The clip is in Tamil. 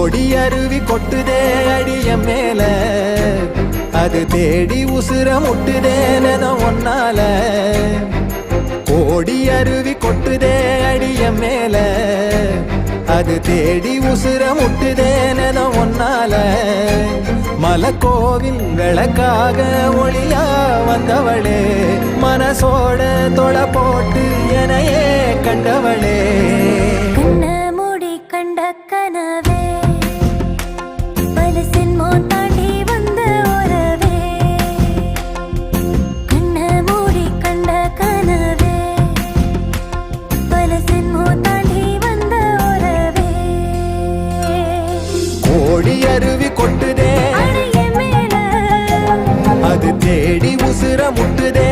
கோடி அருவி கொட்டுதே அடிய மேல அது தேடி உசுர முட்டுதே நென ஒன்னால கோடி அருவி கொட்டுதே அடிய மேல அது தேடி உசுர முட்டுதே நென ஒன்னால மலக்கோவில் விளக்காக ஒளியா வந்தவளே மனசோட தொலை போட்டு எனையே கண்டவளே கண்ட கனவே பலசின்மோ தாண்டி வந்த உறவே கண்ண மூடி கண்ட கனவே பலசின்மோ தாண்டி வந்த உறவே கோடி அருவி கொட்டுதே அடைய மேல அது தேடி உசுர முட்டுதே